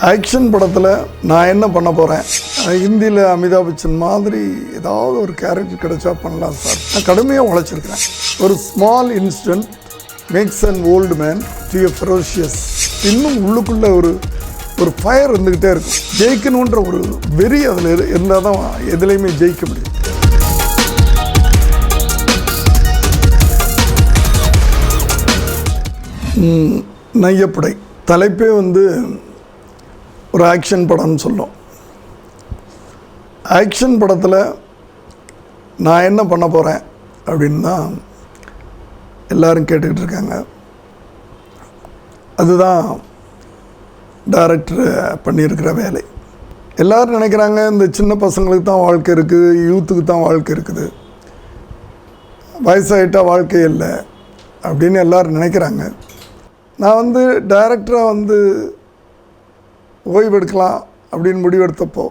Action படத்தில் நான் என்ன பண்ண போகிறேன், ஹிந்தியில் அமிதாப் பச்சன் மாதிரி ஏதாவது ஒரு கேரக்டர் கிடைச்சா பண்ணலாம் சார். நான் கடுமையாக உழைச்சிருக்கிறேன். ஒரு small incident maths an old man to a ferocious. இன்னும் உள்ளுக்குள்ளே ஒரு ஃபயர் இருந்துக்கிட்டே இருக்கும். ஜெயிக்கணுன்ற ஒரு வெறி அதில் இருந்தால் தான் எதுலேயுமே ஜெயிக்க முடியும். நையப்படை தலைப்பே ஒரு ஆக்ஷன் படம்னு சொல்லும். ஆக்ஷன் படத்தில் நான் என்ன பண்ண போகிறேன் அப்படின்னு தான் எல்லோரும் கேட்டுக்கிட்டு இருக்காங்க. அதுதான் டைரக்டர் பண்ணியிருக்கிற வேலை. எல்லோரும் நினைக்கிறாங்க இந்த சின்ன பசங்களுக்கு தான் வாழ்க்கை இருக்குது, யூத்துக்கு தான் வாழ்க்கை இருக்குது, வயசாகிட்டால் வாழ்க்கை இல்லை அப்படின்னு எல்லோரும் நினைக்கிறாங்க. நான் டைரக்டராக ஓய்வு எடுக்கலாம் அப்படின்னு முடிவெடுத்தப்போ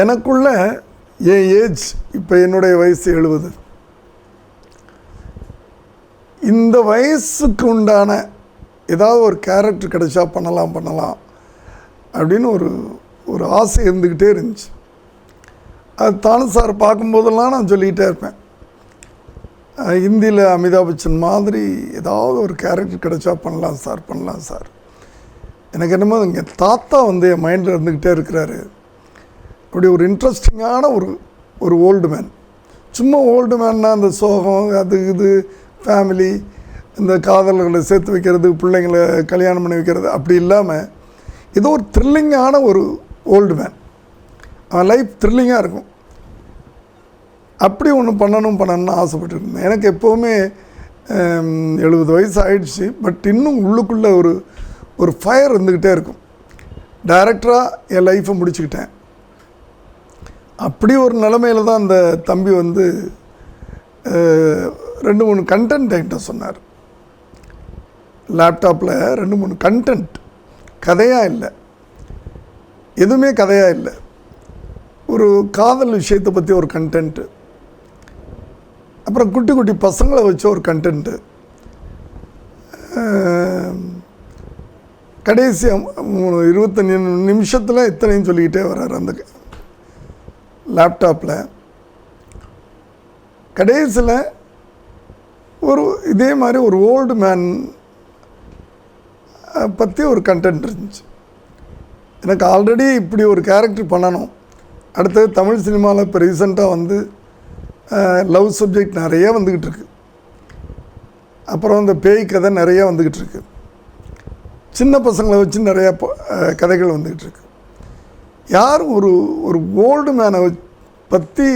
எனக்குள்ள என் ஏஜ் இப்போ என்னுடைய வயசு 70. இந்த வயசுக்கு உண்டான ஏதாவது ஒரு கேரக்டர் கிடைச்சா பண்ணலாம் அப்படின்னு ஒரு ஆசை இருந்துக்கிட்டே இருந்துச்சு. அது தானு சார் பார்க்கும்போதெல்லாம் நான் சொல்லிக்கிட்டே இருப்பேன், ஹிந்தியில் அமிதாப் பச்சன் மாதிரி ஏதாவது ஒரு கேரக்டர் கிடைச்சா பண்ணலாம் சார். எனக்கு என்னமோ எங்கள் தாத்தா என் மைண்டில் இருந்துக்கிட்டே இருக்கிறாரு. அப்படி ஒரு இன்ட்ரெஸ்டிங்கான ஒரு ஓல்டு மேன். சும்மா ஓல்டு மேன்னா அந்த சோகம் அது இது ஃபேமிலி, இந்த காதல்களை சேர்த்து வைக்கிறது, பிள்ளைங்களை கல்யாணம் பண்ணி வைக்கிறது அப்படி இல்லாமல் ஏதோ ஒரு த்ரில்லிங்கான ஒரு ஓல்டு மேன். அவன் லைஃப் த்ரில்லிங்காக இருக்கும். அப்படி ஒன்று பண்ணணும்னு ஆசைப்பட்டுருந்தேன். எனக்கு எப்போவுமே 70 வயசு ஆயிடுச்சு. பட் இன்னும் உள்ளுக்குள்ளே ஒரு ஃபயர் இருந்துக்கிட்டே இருக்கும். டைரக்டராக என் லைஃப்பை முடிச்சுக்கிட்டேன். அப்படி ஒரு நிலைமையில் தான் அந்த தம்பி 2-3 கண்டென்ட் என்கிட்ட சொன்னார். லேப்டாப்பில் 2-3 கண்டென்ட், கதையாக இல்லை, எதுவுமே கதையாக இல்லை. ஒரு காதல் விஷயத்தை பற்றி ஒரு கண்டென்ட்டு, அப்புறம் குட்டி குட்டி பசங்களை வச்ச ஒரு கண்டென்ட்டு, கடைசி 25 நிமிஷத்தில் இத்தனையும் சொல்லிக்கிட்டே வர்றார் அந்த லேப்டாப்பில். கடைசியில் இதே மாதிரி ஒரு ஓல்டு மேன் பற்றி ஒரு கண்டென்ட் இருந்துச்சு. எனக்கு ஆல்ரெடி இப்படி ஒரு கேரக்டர் பண்ணணும். அடுத்தது தமிழ் சினிமாவில் இப்போ ரீசெண்டாக லவ் சப்ஜெக்ட் நிறைய வந்துக்கிட்டு இருக்கு. அப்புறம் இந்த பேய் கதை நிறைய வந்துக்கிட்டு இருக்கு. சின்ன பசங்களை வச்சு நிறையா கதைகள் வந்துக்கிட்டு இருக்கு. யாரும் ஒரு ஓல்டு மேனை பற்றி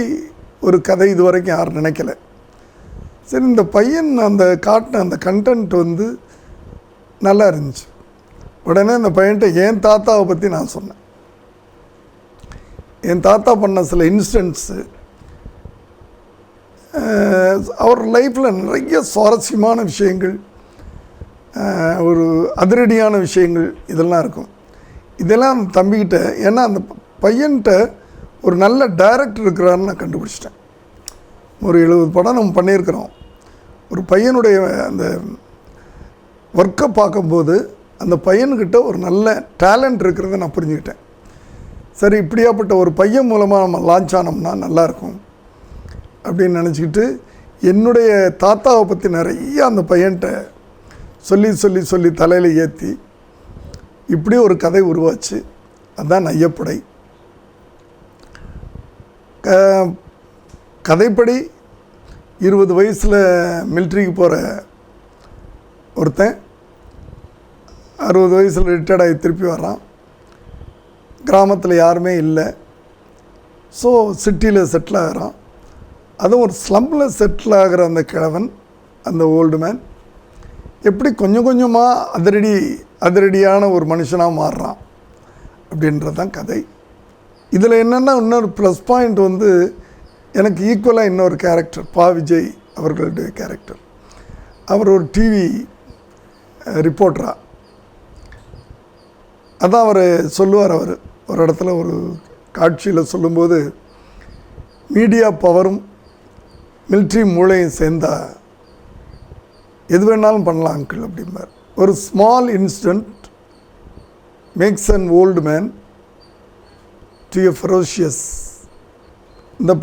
ஒரு கதை இது வரைக்கும் யாரும் நினைக்கல. சரி, இந்த பையன் காட்டின அந்த கண்டென்ட் நல்லா இருந்துச்சு. உடனே அந்த பையன்கிட்ட என் தாத்தாவை பற்றி நான் சொன்னேன். என் தாத்தா பண்ண சில இன்சிடென்ட்ஸு, அவர் லைஃப்பில் நிறைய சுவாரஸ்யமான விஷயங்கள், ஒரு அதிரடியான விஷயங்கள் இதெல்லாம் இருக்கும். இதெல்லாம் அந்த தம்பிக்கிட்ட, ஏன்னா அந்த பையன்கிட்ட ஒரு நல்ல டைரக்டர் இருக்கிறாருன்னு நான் கண்டுபிடிச்சிட்டேன். ஒரு 70 படம் நம்ம பண்ணியிருக்கிறோம். ஒரு பையனுடைய அந்த ஒர்க்கை பார்க்கும்போது அந்த பையன்கிட்ட ஒரு நல்ல டேலண்ட் இருக்கிறத நான் புரிஞ்சுக்கிட்டேன். சரி, இப்படியாப்பட்ட ஒரு பையன் மூலமாக நம்ம லான்ச் ஆனோம்னா நல்லாயிருக்கும் அப்படின்னு நினச்சிக்கிட்டு என்னுடைய தாத்தாவை பற்றி நிறைய அந்த பையன்கிட்ட சொல்லி தலையில் ஏற்றி இப்படி ஒரு கதை உருவாச்சு. அதுதான் நையப்படை. கதைப்படி 20 வயசில் மிலிட்ரிக்கு போகிற ஒருத்தன் 60 வயசில் ரிட்டையர்ட் ஆகி திருப்பி வர்றான். கிராமத்தில் யாருமே இல்லை. ஸோ சிட்டியில் செட்டில் ஆகிறான். அதுவும் ஒரு ஸ்லம்பில் செட்டில் ஆகிற அந்த கிழவன், அந்த ஓல்டு மேன் எப்படி கொஞ்சம் கொஞ்சமாக அதிரடியான ஒரு மனுஷனாக மாறுறான் அப்படின்றது தான் கதை. இதில் என்னென்னா இன்னொரு ப்ளஸ் பாயிண்ட் எனக்கு ஈக்குவலாக இன்னொரு கேரக்டர், விஜய் அவர்களுடைய கேரக்டர். அவர் ஒரு டிவி ரிப்போர்ட்டராக, அதான் அவர் சொல்லுவார். அவர் ஒரு இடத்துல ஒரு காட்சியில் சொல்லும்போது, மீடியா பவரும் மிலிட்ரி மூளையும் சேர்ந்தால் எது வேணாலும் பண்ணலாம் அங்கிள் அப்படிம்பார். ஒரு small incident maths an old man to a ferocious. இந்த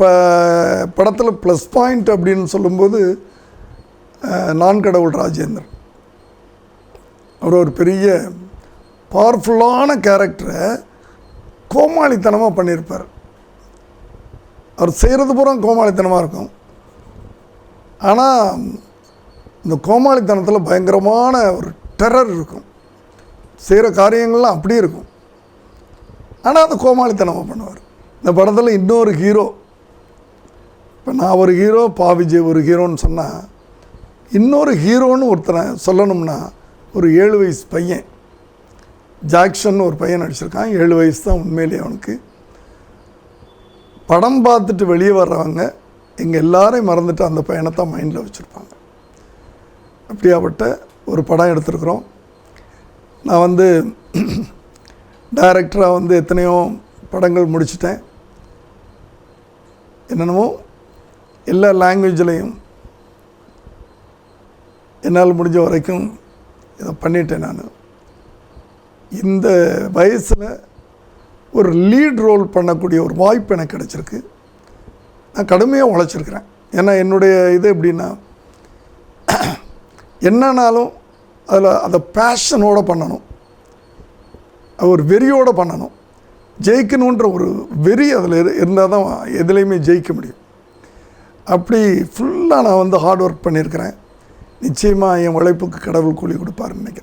படத்தில் ப்ளஸ் பாயிண்ட் அப்படின்னு சொல்லும்போது நான் கடவுள் ராஜேந்திரன் அவர் ஒரு பெரிய பவர்ஃபுல்லான கேரக்டரை கோமாளித்தனமாக பண்ணியிருப்பார். அவர் செய்கிறது பூரா கோமாளித்தனமாக இருக்கும். ஆனால் இந்த கோமாளித்தனத்தில் பயங்கரமான ஒரு டெரர் இருக்கும். செய்கிற காரியங்கள்லாம் அப்படியே இருக்கும். ஆனால் அந்த கோமாளித்தனமாக பண்ணுவார். இந்த படத்தில் இன்னொரு ஹீரோ, இப்போ நான் ஒரு ஹீரோ, விஜய் ஒரு ஹீரோன்னு சொன்னால், இன்னொரு ஹீரோன்னு ஒருத்தனை சொல்லணும்னா ஒரு 7 வயசு பையன் ஜாக்சன் ஒரு பையன் நடிச்சிருக்கான். 7 வயசு தான் உண்மையிலேயே அவனுக்கு. படம் பார்த்துட்டு வெளியே வர்றவங்க எங்கள் எல்லாரையும் மறந்துட்டு அந்த பையனை தான் மைண்டில் வச்சுருப்பாங்க. அப்படியாப்பட்ட ஒரு படம் எடுத்திருக்கிறோம். நான் டைரக்டராக எத்தனையோ படங்கள் முடிச்சிட்டேன். என்னென்னமோ எல்லா லாங்குவேஜ்லேயும் என்னால் முடிஞ்ச வரைக்கும் இதை பண்ணிட்டேன். நான் இந்த வயசில் ஒரு லீட் ரோல் பண்ணக்கூடிய ஒரு வாய்ப்பு எனக்கு கிடச்சிருக்கு. நான் கடுமையாக உழைச்சிருக்கிறேன். ஏன்னா என்னுடைய இது எப்படின்னா, என்னன்னாலும் அதை பேஷனோடு பண்ணணும், ஒரு வெறியோடு பண்ணணும். ஜெயிக்கணுன்ற ஒரு வெறி அதில் இருந்தால் தான் எதுலேயுமே ஜெயிக்க முடியும். அப்படி ஃபுல்லாக நான் ஹார்ட் ஒர்க் பண்ணியிருக்கிறேன். நிச்சயமாக என் உழைப்புக்கு கடவுள் கூலி கொடுப்பாருன்னு நினைக்கிறேன்.